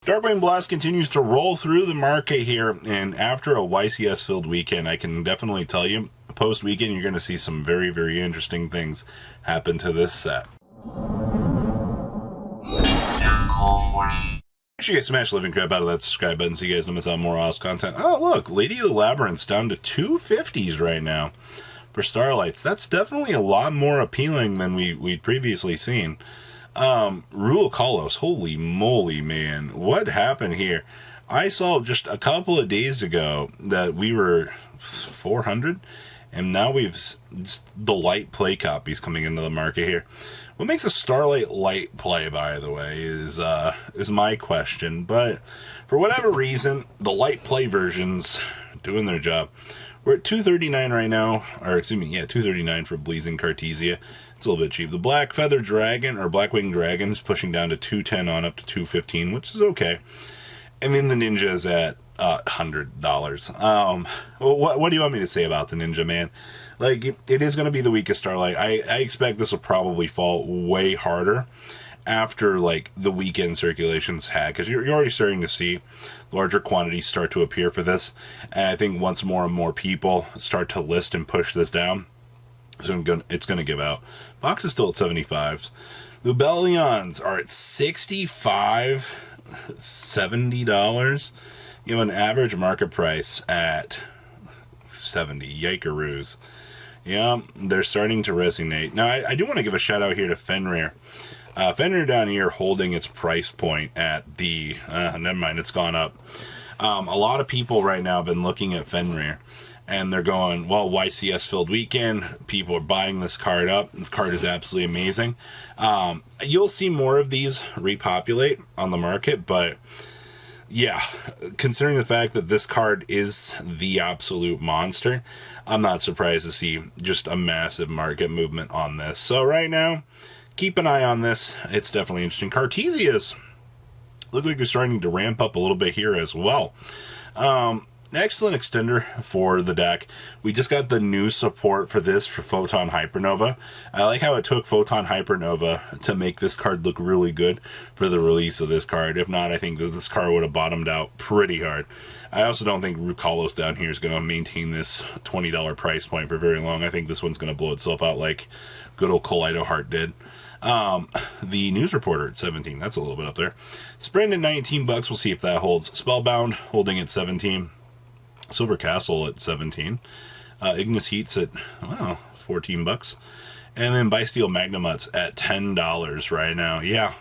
Darkwing Blast continues to roll through the market here, and after a YCS-filled weekend, I can definitely tell you, post-weekend, you're going to see some very, very interesting things happen to this set. Make sure you guys smash the living crap out of that subscribe button so you guys don't miss out on more awesome content. Oh, look, Lady of the Labyrinth's down to 250s right now for Starlights. That's definitely a lot more appealing than we'd previously seen. Rule Kalos, holy moly, man, what happened here? I saw just a couple of days ago that we were 400, and now we've the light play copies coming into the market here. What makes a Starlight light play, by the way, is my question, but for whatever reason, the light play versions doing their job. We're at 239 right now, or excuse me, yeah, 239 for Blazing Cartesia. It's a little bit cheap. The Black Feather Dragon, or Blackwing Dragon, is pushing down to 210 on up to 215, which is okay. And then the Ninja is at $100. What do you want me to say about the Ninja, man? Like, it is going to be the weakest Starlight. I expect this will probably fall way harder after, like, the weekend circulations had, because you're already starting to see larger quantities start to appear for this, and I think once more and more people start to list and push this down, so it's going to give out. Box is still at 75s. Lubellions are at 65, $70. You have an average market price at 70. Yikeroos. Yeah, they're starting to resonate. Now, I do want to give a shout out here to Fenrir. Fenrir down here holding its price point at the, never mind, it's gone up. A lot of people right now have been looking at Fenrir, and they're going, well, YCS filled weekend, people are buying this card up. This card is absolutely amazing. You'll see more of these repopulate on the market, but yeah, considering the fact that this card is the absolute monster, I'm not surprised to see just a massive market movement on this. So right now, keep an eye on this. It's definitely interesting. Cartesias look like they're starting to ramp up a little bit here as well. Excellent extender for the deck. We just got the new support for this for Photon Hypernova. I like how it took Photon Hypernova to make this card look really good for the release of this card. If not, I think that this card would have bottomed out pretty hard. I also don't think Rukalos down here is going to maintain this $20 price point for very long. I think this one's going to blow itself out like good old Kaleido Heart did. The News Reporter at 17, that's a little bit up there. Sprint at 19 bucks, we'll see if that holds. Spellbound holding at 17. Silver Castle at 17. Ignis Heats at, wow, 14 bucks. And then Bysteel Magnamuts at $10 right now. Yeah,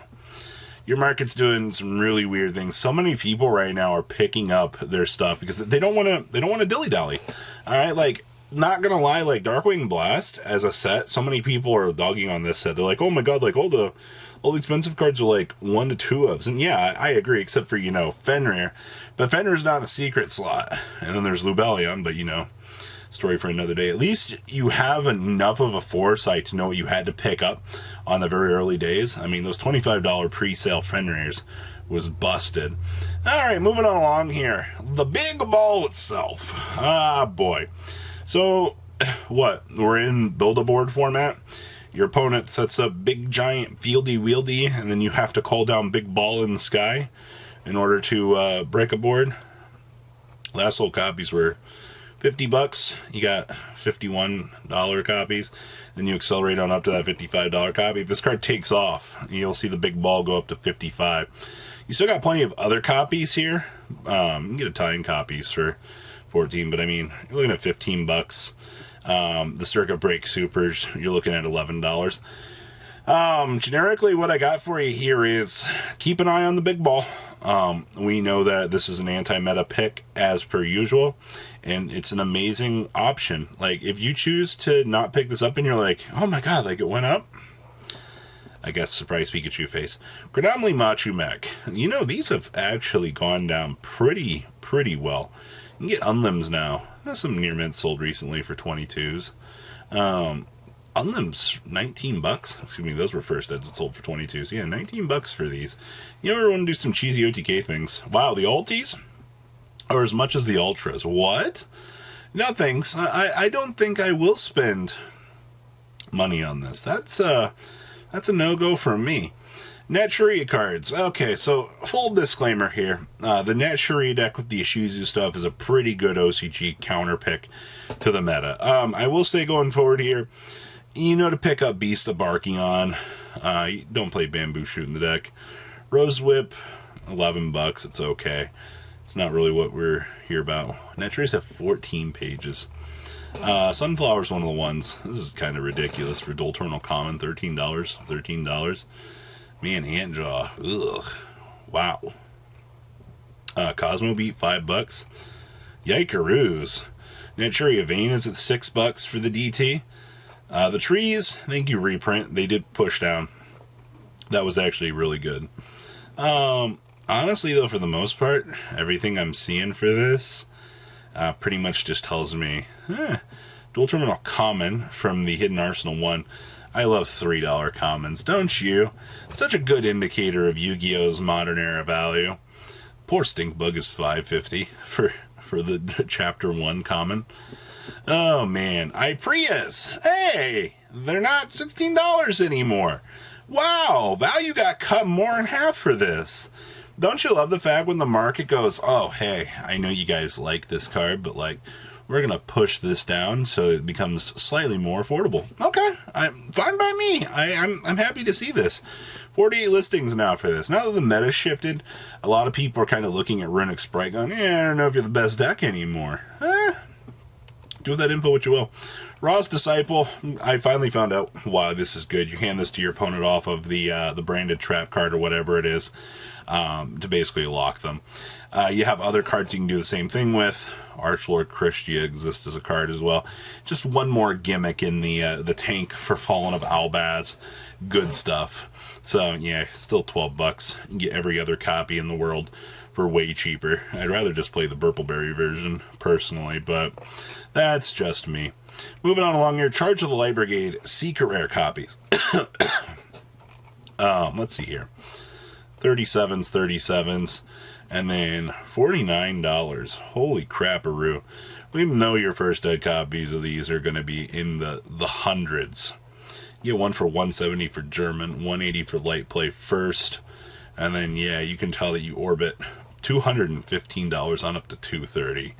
your market's doing some really weird things. So many people right now are picking up their stuff because they don't want to dilly-dally. All right, like, not gonna lie, like Darkwing Blast as a set, so many people are dogging on this set. They're like, oh my god, like all the expensive cards are like 1 to 2 ofs. And yeah, I agree, except for, you know, Fenrir. But Fenrir's not a secret slot. And then there's Lubellion, but you know, story for another day. At least you have enough of a foresight to know what you had to pick up on the very early days. I mean, those $25 pre-sale Fenrirs was busted. Alright, moving on along here. The big ball itself. Ah, boy. So, what? We're in Build-A-Board format. Your opponent sets up big, giant, fieldy-wieldy, and then you have to call down big ball in the sky in order to break a board. Last sold copies were 50 bucks. You got $51 copies. Then you accelerate on up to that $55 copy. If this card takes off, you'll see the big ball go up to 55. You still got plenty of other copies here. You can get Italian copies for 14, but I mean, you're looking at 15 bucks. The Circuit Break Supers, you're looking at $11. Generically, what I got for you here is keep an eye on the big ball. We know that this is an anti-meta pick as per usual, and it's an amazing option. Like, if you choose to not pick this up and you're like, oh my god, like it went up, I guess surprise Pikachu face. Predominantly Machu Mech. You know, these have actually gone down pretty well. You can get Unlims now. There's some near mint sold recently for 22s. Unlims, 19 bucks. Excuse me, those were first eds sold for 22s. Yeah, 19 bucks for these. You ever want to do some cheesy OTK things? Wow, the ultis are as much as the ultras. What? No thanks. I don't think I will spend money on this. That's a no-go for me. Naturia cards. Okay, so full disclaimer here. The Naturia deck with the Ishizu stuff is a pretty good OCG counter pick to the meta. I will say going forward here, you know to pick up Beast of Barkion. You don't play Bamboo Shoot in the deck. Rose Whip, $11. It's okay. It's not really what we're here about. Naturias have 14 pages. Sunflower's one of the ones. This is kind of ridiculous for Dual Terminal Common. $13. $13. Man, Antjaw. Ugh. Wow. Cosmo Beat, $5. Yikeroos. Naturia Vein is at $6 for the DT. The trees, thank you, reprint. They did push down. That was actually really good. Honestly, though, for the most part, everything I'm seeing for this pretty much just tells me, Dual Terminal Common from the Hidden Arsenal 1. I love $3 commons, don't you? Such a good indicator of Yu-Gi-Oh's modern era value. Poor Stinkbug is $5.50 for the Chapter 1 common. Oh, man. Iprias. Hey, they're not $16 anymore. Wow, value got cut more in half for this. Don't you love the fact when the market goes, oh, hey, I know you guys like this card, but, like, we're going to push this down so it becomes slightly more affordable. Okay, fine by me. I'm happy to see this. 48 listings now for this. Now that the meta shifted, a lot of people are kind of looking at Runic Sprite going, I don't know if you're the best deck anymore. Do with that info what you will. Raw's Disciple, I finally found out why this is good. You hand this to your opponent off of the branded trap card or whatever it is to basically lock them. You have other cards you can do the same thing with. Archlord Christia exists as a card as well. Just one more gimmick in the tank for Fallen of Albaz. Good stuff. So, yeah, still $12. You can get every other copy in the world for way cheaper. I'd rather just play the Burpleberry version, personally, but that's just me. Moving on along here, Charge of the Light Brigade, secret rare copies. Let's see here. 37s, and then $49. Holy crap-a-roo. We know your first dead copies of these are going to be in the hundreds. You get one for $170 for German, $180 for Light Play first, and then, yeah, you can tell that you orbit $215 on up to $230.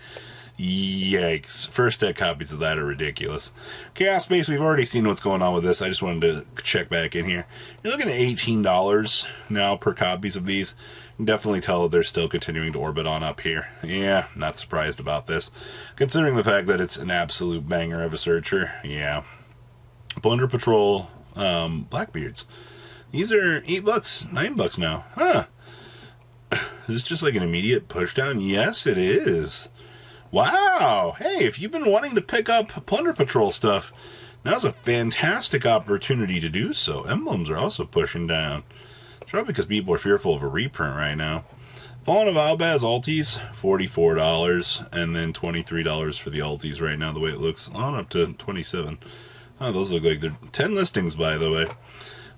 Yikes. First deck copies of that are ridiculous. Chaos Space, we've already seen what's going on with this. I just wanted to check back in here. You're looking at $18 now per copies of these. You can definitely tell that they're still continuing to orbit on up here. Yeah, not surprised about this. Considering the fact that it's an absolute banger of a searcher. Yeah. Plunder Patrol, Blackbeards. These are $8, $9 now. Huh. Is this just like an immediate pushdown? Yes, it is. Wow! Hey, if you've been wanting to pick up Plunder Patrol stuff, now's a fantastic opportunity to do so. Emblems are also pushing down. It's probably because people are fearful of a reprint right now. Fallen of Albaz Alties, $44, and then $23 for the Alties right now, the way it looks. On up to $27. Oh, those look like they're 10 listings, by the way.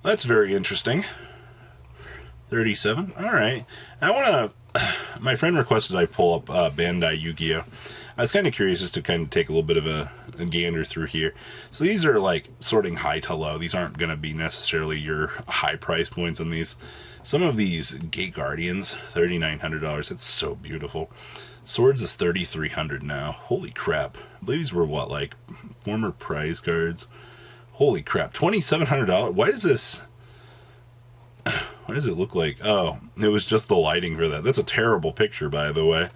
That's very interesting. 37. Alright. I want to... My friend requested I pull up Bandai Yu-Gi-Oh! I was kind of curious just to kind of take a little bit of a gander through here. So these are like sorting high to low. These aren't going to be necessarily your high price points on these. Some of these Gate Guardians, $3,900. It's so beautiful. Swords is $3,300 now. Holy crap. I believe these were what, like former prize cards? Holy crap. $2,700. Why does this... What does it look like? Oh, it was just the lighting for that. That's a terrible picture, by the way.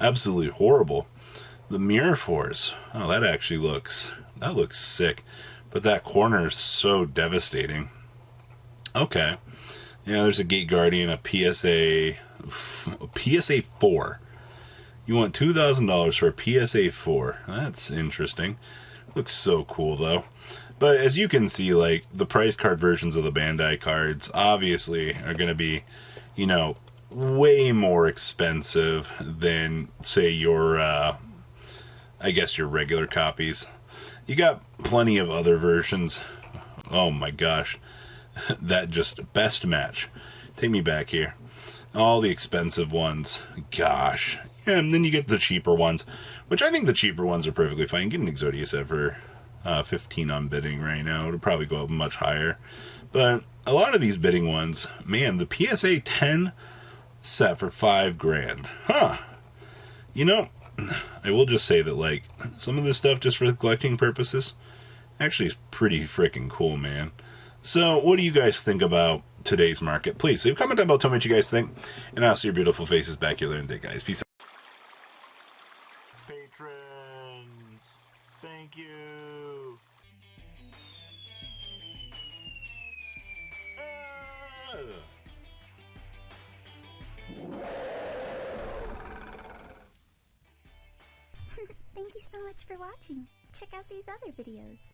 Absolutely horrible. The Mirror Force. Oh, that actually looks... That looks sick. But that corner is so devastating. Okay. Yeah, there's a Gate Guardian, a PSA 4. You want $2,000 for a PSA 4. That's interesting. Looks so cool, though. But as you can see, like, the price card versions of the Bandai cards obviously are going to be, you know, way more expensive than, say, your, I guess your regular copies. You got plenty of other versions. Oh my gosh. That just best match. Take me back here. All the expensive ones. Gosh. Yeah, and then you get the cheaper ones, which I think the cheaper ones are perfectly fine. You get an Exodia set for 15 on bidding right now. It'll probably go up much higher. But a lot of these bidding ones, man, the PSA 10 set for $5,000. Huh. You know, I will just say that, like, some of this stuff just for collecting purposes actually is pretty freaking cool, man. So, what do you guys think about today's market? Please leave a comment down below, tell me what you guys think, and I'll see your beautiful faces back here later in the day, guys. Peace out. Patrons, thank you. Thank you so much for watching. Check out these other videos.